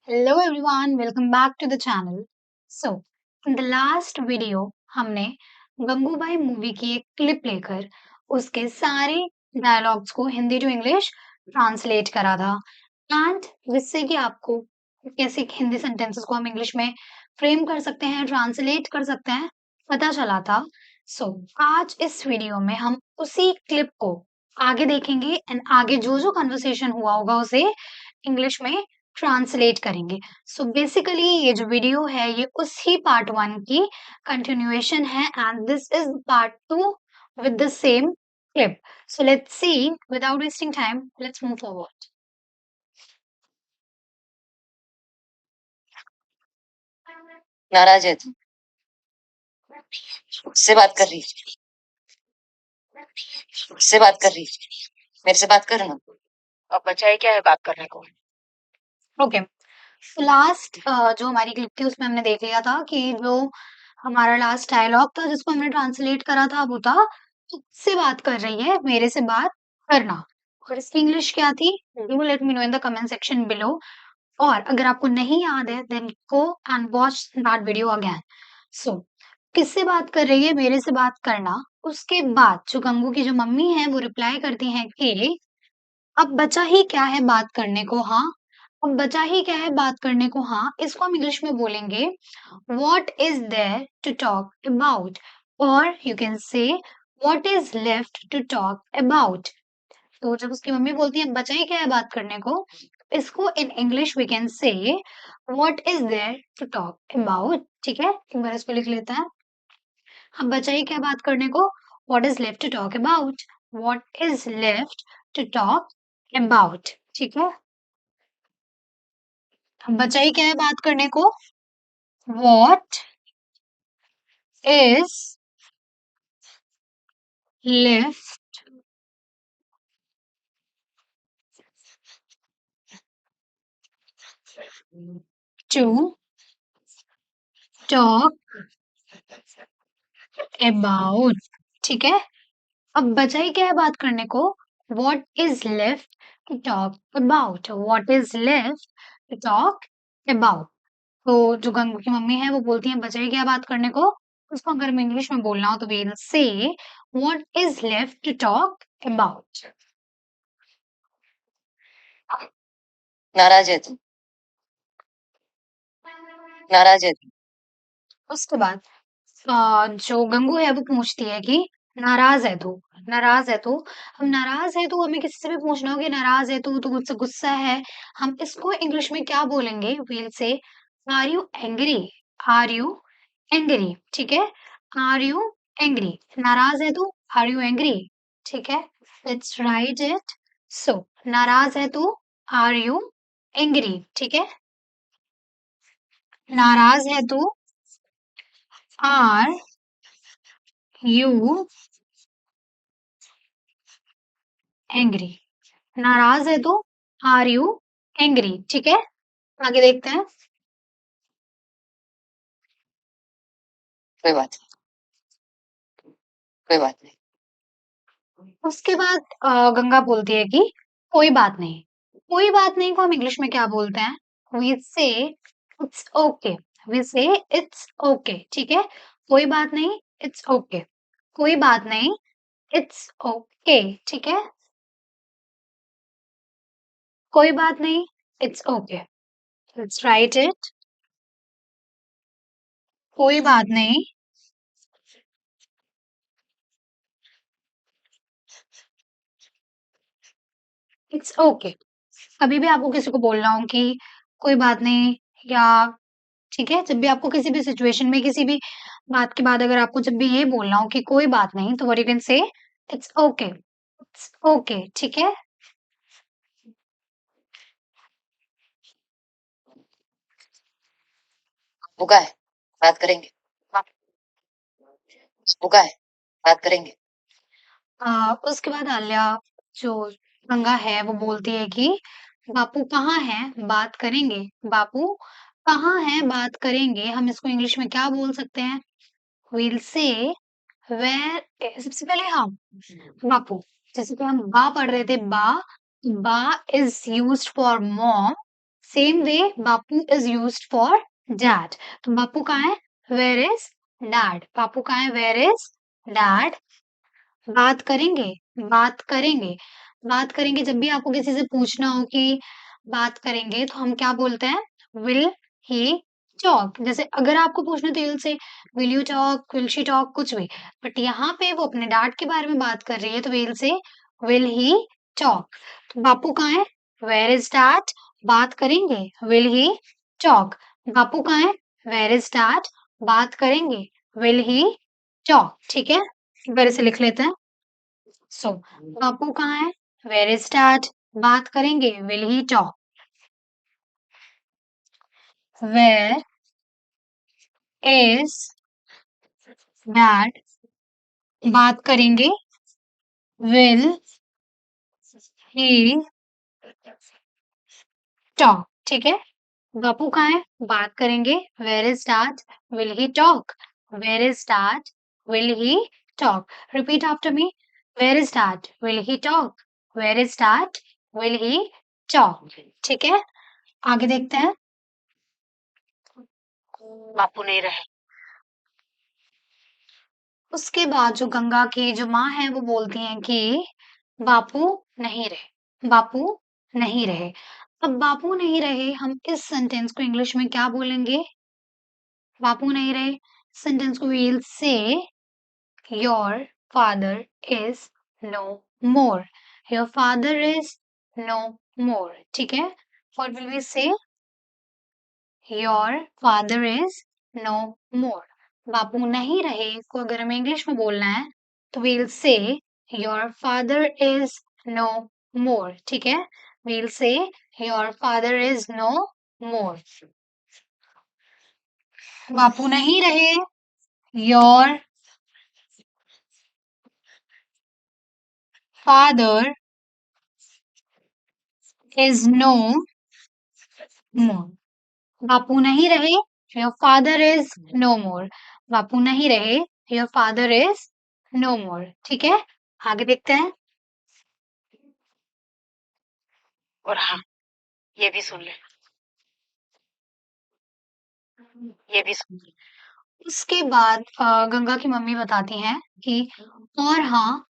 Hello everyone, welcome back to the channel. So, in the last video हमने Gangubai movie की एक clip लेकर उसके सारे डायलॉग्स को हिंदी टू इंग्लिश ट्रांसलेट करा था एंड जिससे कि आपको कैसे हिंदी सेंटेंसेस को हम इंग्लिश में फ्रेम कर सकते हैं, ट्रांसलेट कर सकते हैं, पता चला था. सो आज इस वीडियो में हम उसी क्लिप को आगे देखेंगे एंड आगे जो जो कन्वर्सेशन हुआ होगा उसे इंग्लिश में ट्रांसलेट करेंगे. सो बेसिकली ये जो वीडियो है ये उसी पार्ट वन की कंटिन्यूएशन है and this is part two with the same clip. So let's see, without wasting time, let's move forward. नाराज है तू उससे बात कर रही उससे बात कर रही मेरे से बात कर ना। अब बचा है क्या है बात करने को। Okay. So लास्ट जो हमारी क्लिप थी उसमें हमने देख लिया था कि जो हमारा लास्ट डायलॉग था जिसको हमने ट्रांसलेट करा था वो था तुझसे बात कर रही है, मेरे से बात करना. और इसकी इंग्लिश क्या थी? Do let me know in the comment section below. और अगर आपको नहीं याद है then go and watch that video again. So किससे बात कर रही है? मेरे से बात करना. उसके बाद जो गंगू की जो मम्मी है वो रिप्लाई करती हैं कि अब बचा ही क्या है बात करने को. हाँ, अब बचा ही क्या है बात करने को. हाँ, इसको हम इंग्लिश में बोलेंगे what is there to talk about, और you can say what is left to talk about. तो जब उसकी मम्मी बोलती है बचा ही क्या है बात करने को, इसको in English we can say what is there to talk about. ठीक है, एक बार इसको लिख लेते हैं. अब बचा ही क्या है बात करने को, what is left to talk about. What is left to talk about. ठीक है, अब बचा ही क्या है बात करने को, what is left to talk about. ठीक है, अब बचा ही क्या है बात करने को, what is left to talk about. What is left to talk about. तो जो गंगू की मम्मी है वो बोलती है बचा ही क्या है बात करने को, उसको अगर मैं इंग्लिश में बोलना हो तो we will say what is left to talk about. नाराज है तू नाराज है तू उसके बाद जो गंगू है वो पूछती है कि नाराज है तू, नाराज है तू. हम नाराज है तू, हमें किसी से भी पूछना हो कि नाराज है तू, तू मुझसे गुस्सा है, हम इसको इंग्लिश में क्या बोलेंगे, we'll say are you angry. Are you angry. ठीक है, आर यू एंग्री. नाराज है तू, आर यू एंग्री. ठीक है, लेट्स राइट इट. सो नाराज है तू, आर यू एंग्री. ठीक है, नाराज है तू, आर यू एंग्री. नाराज है तो आर यू एंग्री. ठीक है, आगे देखते हैं. कोई बात नहीं कोई बात नहीं उसके बाद गंगा बोलती है कि कोई बात नहीं. कोई बात नहीं को हम इंग्लिश में क्या बोलते हैं, वी से इट्स ओके. वी से इट्स ओके. ठीक है, कोई बात नहीं, इट्स ओके. कोई बात नहीं, इट्स ओके. ठीक है, कोई बात नहीं, it's okay. Let's write it. कोई बात नहीं, इट्स ओके. कभी भी आपको किसी को बोलना हो कि कोई बात नहीं, या ठीक है, जब भी आपको किसी भी सिचुएशन में किसी भी बात के बाद अगर आपको जब भी ये बोलना हो कि कोई बात नहीं, तो व्हाट यू कैन से इट्स ओके. It's okay. ठीक है, भूखा है बात करेंगे भूखा है बात करेंगे उसके बाद आलिया जो गंगा है वो बोलती है कि बापू कहाँ है बात करेंगे. बापू कहाँ है बात करेंगे, हम इसको इंग्लिश में क्या बोल सकते हैं, we'll से वेयर. सबसे पहले हम बापू, जैसे कि हम बा पढ़ रहे थे, बा, बा is used for mom. Same way Bapu is used for dad. तो बापू कहाँ है? Where is dad. बापू कहाँ है? Where is dad. बात करेंगे, बात करेंगे, बात करेंगे। जब भी आपको किसी से पूछना हो कि बात करेंगे तो हम क्या बोलते हैं? Will he talk. जैसे अगर आपको पूछना तो you'll से will you talk, will she talk, कुछ भी। बट यहाँ पे वो अपने डैड के बारे में बात कर रही है तो we'll से विल ही टॉक। तो बापू कहाँ है? Where is dad. बात करेंगे, विल ही टॉक। बापू कहाँ है? Where is dad. बात करेंगे, विल ही टॉक। ठीक है, एक बार इसे लिख लेते हैं। सो बापू कहाँ है? Where is dad. बात करेंगे, will he talk. Where is dad. बात करेंगे, विल ही टॉक। ठीक है, बापू कहाँ है? बात करेंगे, where is dad. Will he talk. Where is dad. Will he talk. Repeat after me. Where is dad. Will he talk. Where is dad. Will he talk. ठीक है, आगे देखते हैं। बापू नहीं रहे। उसके बाद जो गंगा की जो माँ है वो बोलती हैं कि बापू नहीं रहे, बापू नहीं रहे। अब बापू नहीं रहे, हम इस सेंटेंस को इंग्लिश में क्या बोलेंगे? बापू नहीं रहे सेंटेंस को we'll say your father is no more. Your father is no more. ठीक है, what will we say? Your father is no more. बापू नहीं रहे को अगर हमें इंग्लिश में बोलना है तो we'll say your father is no more. ठीक है, we'll say your father is no more. बापू नहीं रहे, your father is no more. बापू नहीं रहे, your father is no more. बापू नहीं रहे, your father is no more. ठीक है, आगे देखते हैं। और हाँ, ये भी सुन ले, ये भी सुन ले। उसके बाद गंगा की मम्मी बताती हैं कि और हाँ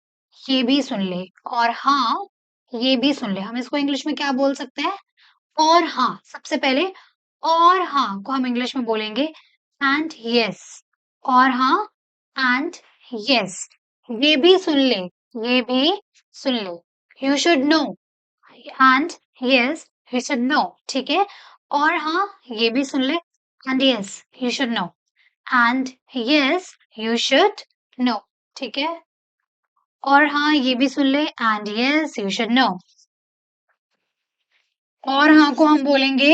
ये भी सुन ले, और हाँ ये भी सुन ले। हम इसको इंग्लिश में क्या बोल सकते हैं? और हाँ, सबसे पहले और हाँ को हम इंग्लिश में बोलेंगे एंड यस। और हाँ एंड यस। ये भी सुन ले, ये भी सुन ले। You should know and yes you should know. ठीक है, और हाँ ये भी सुन ले and yes you should know. And yes you should know. ठीक है, और हाँ ये भी सुन ले and yes you should know. और हाँ को हम बोलेंगे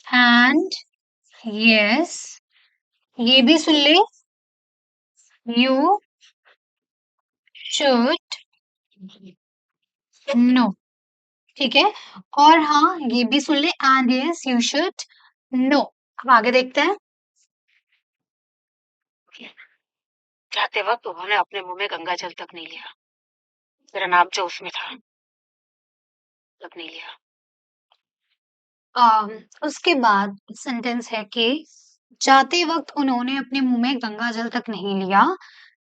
एंड यस, ये भी सुन ले, यू शुड नो। ठीक है, और हाँ ये भी सुन ले and yes you should know. अब आगे देखते हैं। जाते वक्त उन्होंने अपने मुंह में गंगा जल तक नहीं लिया। मेरा नाम जो उसमें था, तक नहीं लिया। उसके बाद सेंटेंस है कि जाते वक्त उन्होंने अपने मुंह में गंगा जल तक नहीं लिया,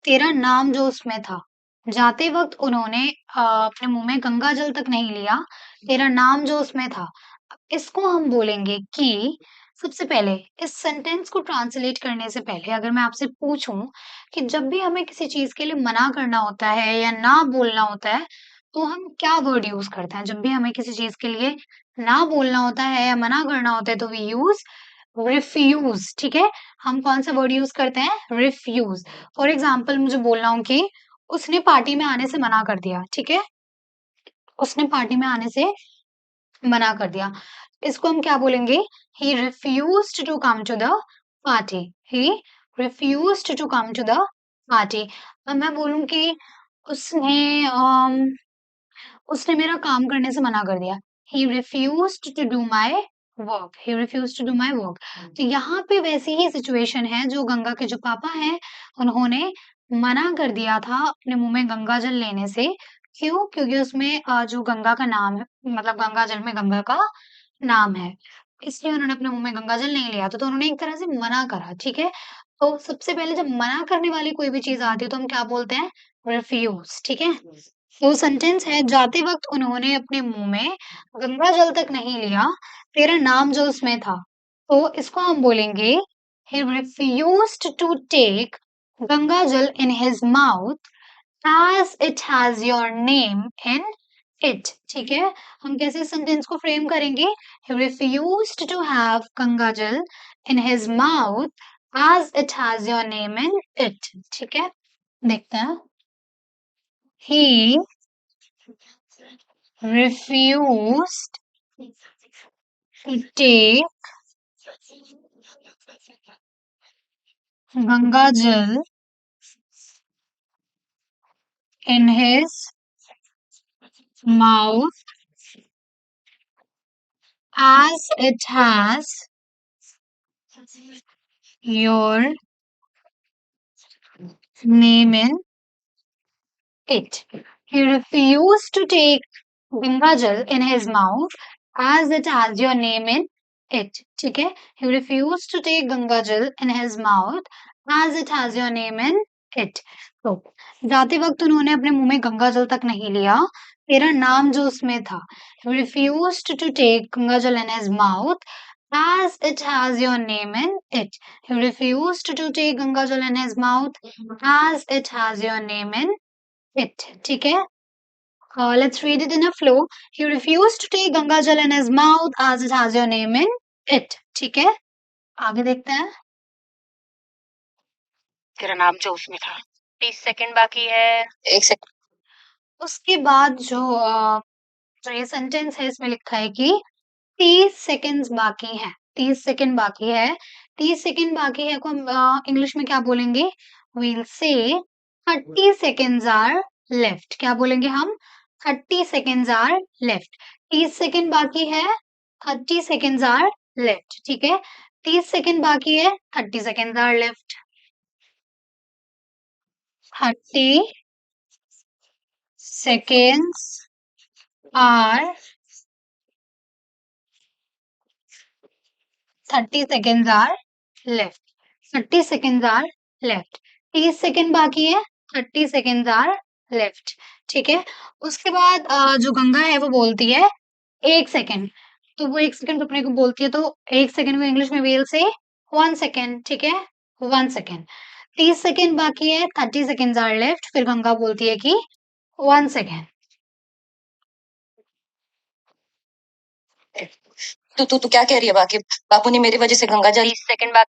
तेरा नाम जो उसमें था। जाते वक्त उन्होंने अपने मुंह में गंगा जल तक नहीं लिया, तेरा नाम जो उसमें था। अब इसको हम बोलेंगे कि सबसे पहले इस सेंटेंस को ट्रांसलेट करने से पहले अगर मैं आपसे पूछूं कि जब भी हमें किसी चीज के लिए मना करना होता है या ना बोलना होता है तो हम क्या वर्ड यूज करते हैं? जब भी हमें किसी चीज के लिए ना बोलना होता है या मना करना होता है तो वी यूज रिफ्यूज। ठीक है, हम कौन सा वर्ड यूज करते हैं? रिफ्यूज। फॉर एग्जाम्पल मुझे बोलना हो कि उसने पार्टी में आने से मना कर दिया। ठीक है, उसने पार्टी में आने से मना कर दिया, इसको हम क्या बोलेंगे? He refused to come to the party. He refused to come to the party. अब मैं बोलूं कि उसने उसने मेरा काम करने से मना कर दिया। He refused to do my work. He refused to do my work. तो यहाँ पे वैसी ही सिचुएशन है, जो गंगा के जो पापा हैं उन्होंने मना कर दिया था अपने मुंह में गंगा जल लेने से, क्यों? क्योंकि उसमें जो गंगा का नाम है, मतलब गंगा जल में गंगा का नाम है, इसलिए उन्होंने अपने मुंह में गंगा जल नहीं लिया। तो उन्होंने एक तरह से मना करा, ठीक है। तो सबसे पहले जब मना करने वाली कोई भी चीज आती है तो हम क्या बोलते हैं? रिफ्यूज, ठीक है। तो सेंटेंस है, जाते वक्त उन्होंने अपने मुंह में गंगा जल तक नहीं लिया, तेरा नाम जो उसमें था। तो इसको हम बोलेंगे, he refused to take Ganga जल in his mouth as it has your name in it, ठीक है। हम कैसे सेंटेंस को फ्रेम करेंगे? He refused to have Ganga जल in his mouth as it has your name in it, ठीक है। देखते हैं। He refused to take Ganga जल in his mouth as it has your name in it. He refused to take Ganga Jal in his mouth as it has your name in it. ठीक है? He refused to take Ganga Jal in his mouth as it has your name in it. तो जाते वक्त उन्होंने अपने मुंह में गंगा जल तक नहीं लिया, तेरा नाम जो उसमें था। He refused to take Ganga Jal in his mouth as it has your name in it. He refused to take Ganga Jal in his mouth as it has your name in it. ठीक है? Let's read it in a flow. He refused to take Ganga Jal in his mouth as it has your name in it. ठीक है? आगे देखते हैं। तेरा नाम जो उसमें था। 30 सेकंड बाकी है। 1 सेकंड। उसके बाद जो ये सेंटेंस है इसमें लिखा है कि 30 सेकंड्स बाकी हैं। 30 सेकंड बाकी है। 30 सेकंड बाकी है को हम इंग्लिश में क्या बोलेंगे? We'll say 30 seconds are left. क्या बोलेंगे हम? 30 seconds are left. 30 सेकंड बाकी है, 30 seconds are left. ठीक है? 30 सेकंड बाकी है, 30 seconds are left. 30 seconds are 30 seconds are left. 30 seconds are left. 30 second बाकी है, 30 seconds are left. ठीक है। उसके बाद जो गंगा है वो बोलती है 1 सेकंड। तो वो 1 सेकंड अपने को बोलती है, तो 1 सेकंड को इंग्लिश में we'll say 1 सेकंड। ठीक है, 1 सेकंड। 30 सेकंड बाकी है, 30 seconds are left। फिर गंगा बोलती है कि 1 सेकंड। तू तू तू क्या कह रही है बाकी? बापू ने मेरी वजह से गंगा जल। 30 सेकंड बाद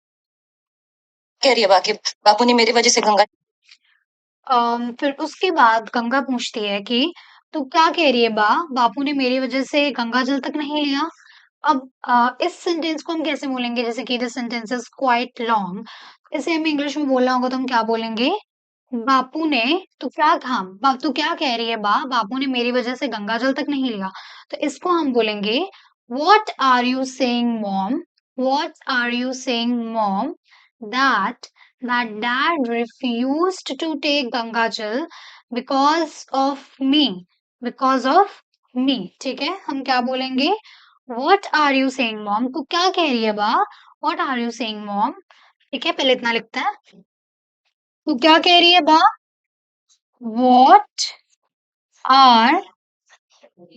कह रही है बाकी? बापू ने मेरी वजह से गंगा। फिर उसके बाद गंगा पूछती है कि तू क्या कह रही है बा? बापू ने मेरी वजह से गंगा जल तक नहीं लिया। अब इस सेंटेंस को हम कैसे बोलेंगे? जैसे कि this sentence is quite long, इसे हमें इंग्लिश में बोलना होगा तो हम क्या बोलेंगे? बापू ने, तू क्या कह रही है बा? बापू ने मेरी वजह से गंगा जल तक नहीं लिया। तो इसको हम बोलेंगे, what are you saying mom? What are you saying mom that that dad refused to take Ganga Jal because of me, because of me। ठीक है, हम क्या बोलेंगे? What are you saying mom? तू क्या कह रही है बा? What are you saying mom? ठीक है, पहले इतना लिखते हैं। तू क्या कह रही है बा? What are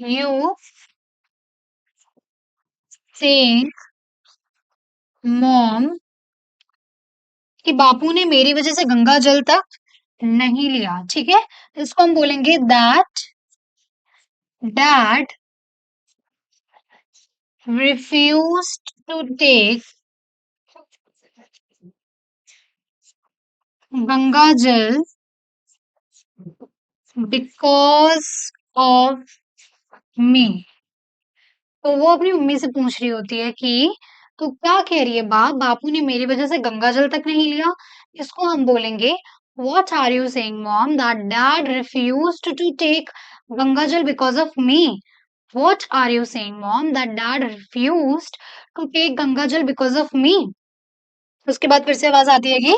you saying mom? कि बापू ने मेरी वजह से गंगा जल तक नहीं लिया। ठीक है, इसको हम बोलेंगे that dad refused to take Ganga जल because of me। तो वो अपनी मम्मी से पूछ रही होती है कि तू क्या कह रही है बा? बापू ने मेरी वजह से गंगा जल तक नहीं लिया। इसको हम बोलेंगे, what are you saying mom that dad refused to take Ganga जल because of me? What are you saying mom that dad refused to take Ganga जल because of me? उसके बाद फिर से आवाज आती है कि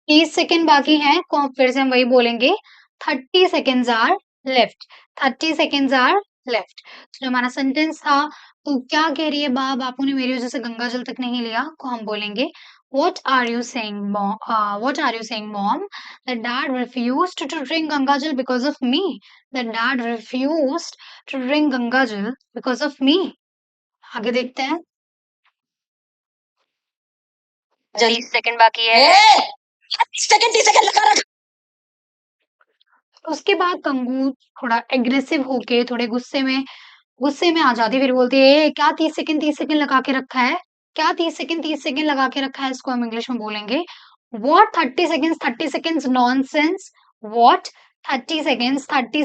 30 सेकंड बाकी है, फिर से हम वही बोलेंगे 30 seconds are left, 30 seconds are left. जो हमारा सेंटेंस था, तो क्या कह रही है, बापू ने मेरी वजह से गंगा जल तक नहीं लिया, को हम बोलेंगे what are you saying mom, what are you saying mom, that dad refused to drink ganga jal because of me, that dad refused to drink ganga jal because of me। आगे देखते हैं। 30 सेकंड बाकी है। 30 second लगा रखा। उसके बाद कंगू थोड़ा एग्रेसिव होके, थोड़े गुस्से में आ जाती है, फिर बोलती है, "ए, क्या 30 सेकंड लगा के रखा है, क्या 30 सेकंड लगा के रखा है"। इसको हम इंग्लिश में बोलेंगे what 30 seconds nonsense, what 30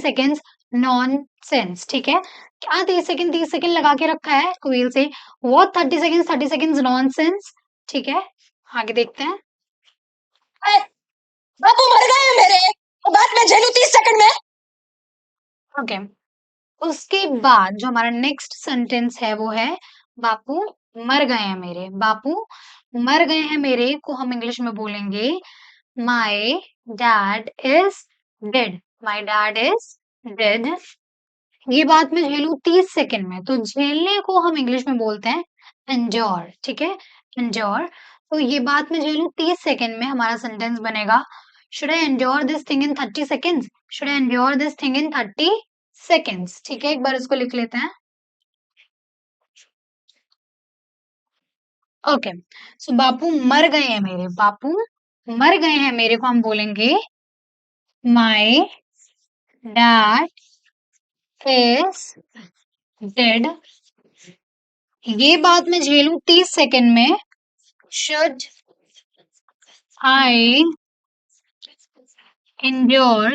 seconds nonsense. ठीक है, क्या 30 सेकंड लगा के रखा है, we'll say what 30 seconds nonsense. ठीक है, आगे देखते हैं। बापू मर गए हैं मेरे, तो बात मैं झेलू 30 सेकंड में। ओके, उसके बाद जो हमारा नेक्स्ट सेंटेंस है वो है बापू मर गए हैं मेरे। बापू मर गए हैं मेरे को हम इंग्लिश में बोलेंगे my dad is dead, my dad is dead. ये बात मैं झेलू 30 सेकंड में, तो झेलने को हम इंग्लिश में बोलते हैं एंड्योर। ठीक है, एंड्योर। तो ये बात मैं झेलू 30 सेकंड में, हमारा सेंटेंस बनेगा should I endure this thing in 30 seconds, should I endure this thing in 30 seconds. ठीक है, एक बार इसको लिख लेते हैं। ओके, सो बापू मर गए हैं मेरे, बापू मर गए हैं मेरे को हम बोलेंगे माय डैड इज डेड। ये बात मैं झेलूं 30 सेकंड में, should I endure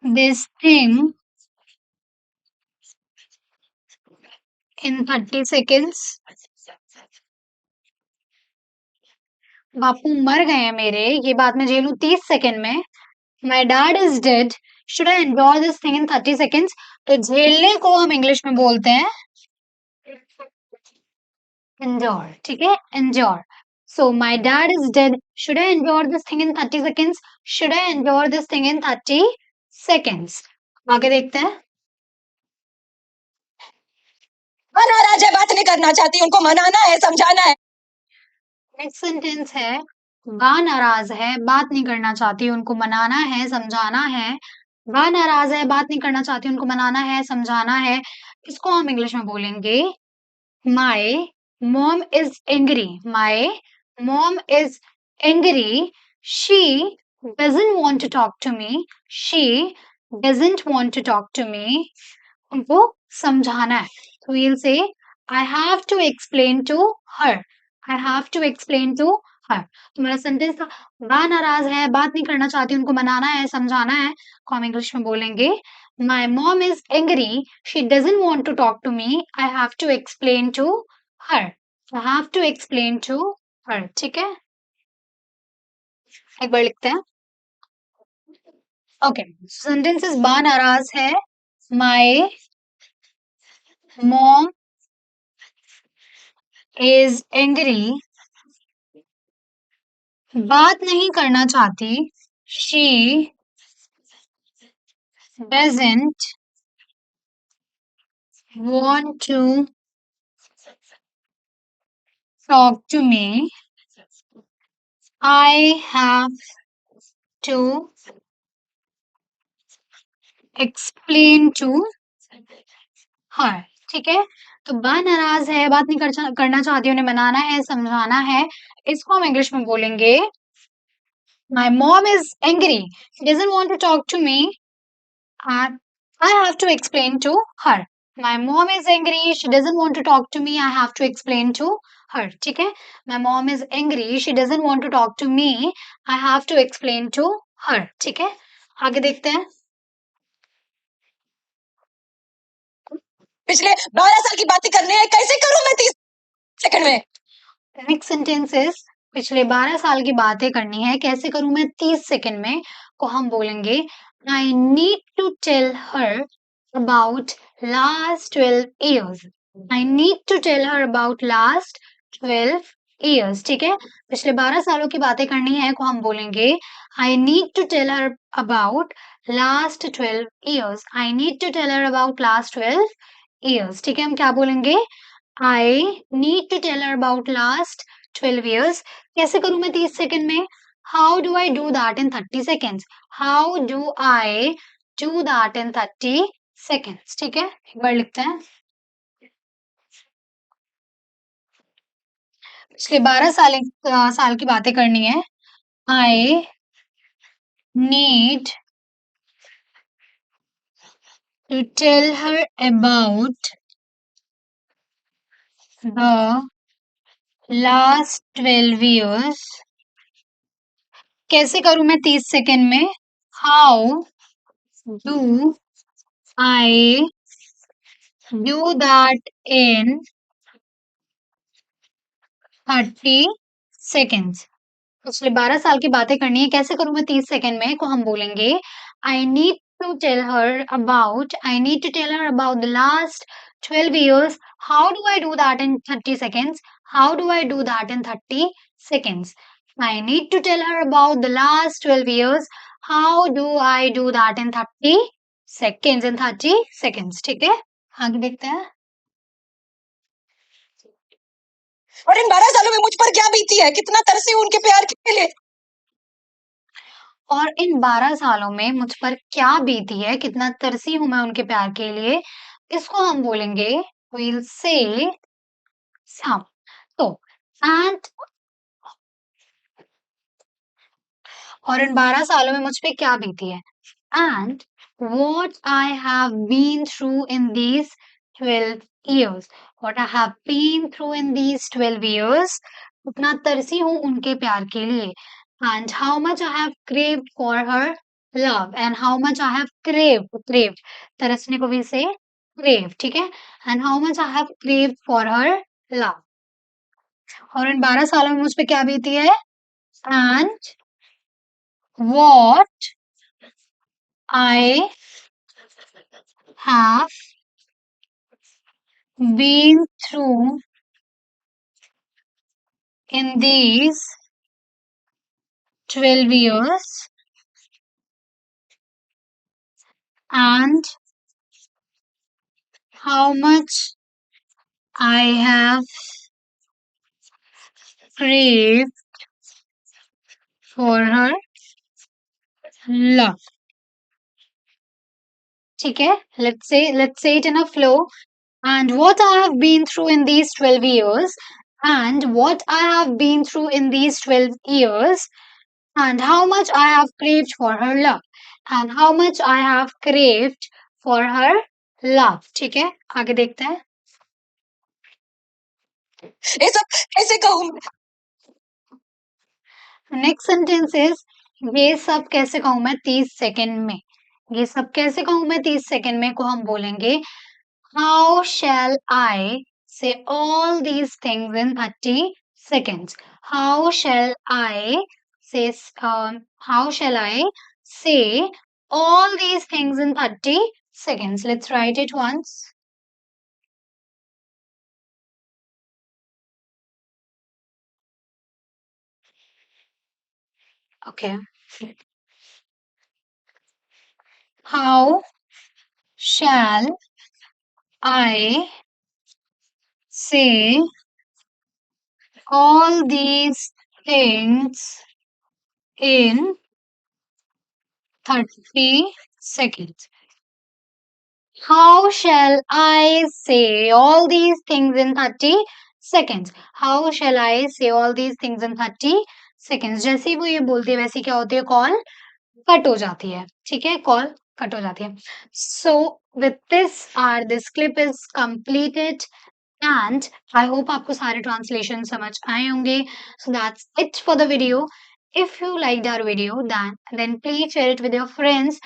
this thing in 30 seconds। बापू मर गए हैं मेरे, ये बात मैं झेलूं 30 सेकंड में। My dad is dead, should I enjoy this thing in 30 seconds. तो झेलने को हम इंग्लिश में बोलते हैं endure। ठीक है, endure। So my dad is dead, should I endure this thing in 30 seconds, should I endure this thing in 30 seconds। आगे देखते हैं। नाराज है, बात नहीं करना चाहती, उनको मनाना है, समझाना है। नेक्स्ट सेंटेंस है बा नाराज है, बात नहीं करना चाहती, उनको मनाना है, समझाना है। बा नाराज है, बात नहीं करना चाहती, उनको मनाना है, समझाना है। इसको हम इंग्लिश में बोलेंगे My mom is angry. My mom is angry. She doesn't want to talk to me. She doesn't want to talk to me। उनको समझाना है, तो we'll say I have to explain to her। I have to explain to her। तो मेरा sentence था वह नाराज है, बात नहीं करना चाहती, उनको मनाना है, समझाना है। को हम इंग्लिश में बोलेंगे My mom is angry. She doesn't want to talk to me. I have to explain to her। I have to explain to her। ठीक है, एक बार लिखते हैं। ओके, सेंटेंसेस बा नाराज है, My mom is angry, बात नहीं करना चाहती, she doesn't want to talk to me, I have to explain to her। ठीक है, तो वह नाराज है, बात नहीं करना चाहती, उन्हें मनाना है, समझाना है। इसको हम इंग्लिश में बोलेंगे My mom is angry, she doesn't want to talk to me, and I have to explain to her। My mom is angry, she doesn't want to talk to me, I have to explain to her। ठीक है, My mom is angry, she doesn't want to talk to me, I have to explain to her। ठीक है, आगे देखते हैं। पिछले 12 साल की बातें करनी है, कैसे करूं मैं 30 सेकंड में। नेक्स्ट सेंटेंस इज पिछले 12 साल की बातें करनी है, कैसे करूं मैं 30 सेकंड में। को हम बोलेंगे I need to tell her about last 12 years। I need to tell her about last 12 years, ठीक है? पिछले 12 सालों की बातें करनी है को हम बोलेंगे I need to tell her about last 12 years. I need to tell her about last 12 years, ठीक है? हम क्या बोलेंगे? I need to tell her about last 12 years. कैसे करूं मैं 30 सेकंड में? How do I do that in 30 seconds? How do I do that in 30 seconds, ठीक है? एक बार लिखते हैं। पिछले 12 साल की बातें करनी है। I need to tell her about the last 12 years। कैसे करूं मैं 30 सेकंड में? How do I do that in 30 seconds? पिछले 12 साल की बातें करनी है। कैसे करूं मैं 30 सेकंड में को हम बोलेंगे I need to tell her about I need to tell her about the last 12 years। How do I do that in 30 seconds? How do I do that in 30 seconds? I need to tell her about the last 12 years। How do I do that in 30 seconds? In 30 seconds, ठीक है? आगे देखते हैं। और इन 12 सालों में मुझ पर क्या बीती है, कितना तरसी हूं उनके प्यार के लिए। और इन 12 सालों में मुझ पर क्या बीती है, कितना तरसी हूं मैं उनके प्यार के लिए, इसको हम बोलेंगे we'll say some। तो and और इन 12 सालों में मुझ पे क्या बीती है, and what I have been through in these 12 years। what I have been through in these 12 years। उतना तरसी हूँ उनके प्यार के लिए। and how much I have craved for her love। and how much I have craved तरसने को भी से crave, ठीक है? and how much I have craved for her love। और इन 12 सालों में मुझ पे क्या बीती है, and what I have been through in these 12 years and how much I have craved for her love, ठीक है? let's say it in a flow। and what I have been through in these 12 years and what I have been through in these 12 years and how much I have craved for her love and how much I have craved for her love, ठीक है? आगे देखते हैं। ये सब कैसे कहूं मैं? नेक्स्ट सेंटेंस इज ये सब कैसे कहूं मैं 30 सेकंड में। ये सब कैसे कहूं मैं 30 सेकंड में को हम बोलेंगे how shall I say all these things in 30 seconds। How shall I say how shall I से all these things in 30 seconds। let's write it once। okay, how shall I say all these things in 30 seconds? How shall I say all these things in 30 seconds? How shall I say all these things in 30 seconds? जैसे ही वो ये बोलती है वैसे क्या होती है, call cut हो जाती है, ठीक है? कॉल कट हो जाती है। So with this this clip is completed and I hope आपको सारे ट्रांसलेशन समझ आए होंगे। So that's it for the video। If you liked our video, then please share it with your friends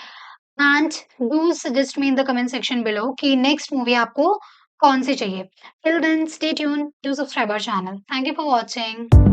and do suggest me in the comment section below कि next movie आपको कौन सी चाहिए। Till then, stay tuned to subscribe our channel। Thank you for watching।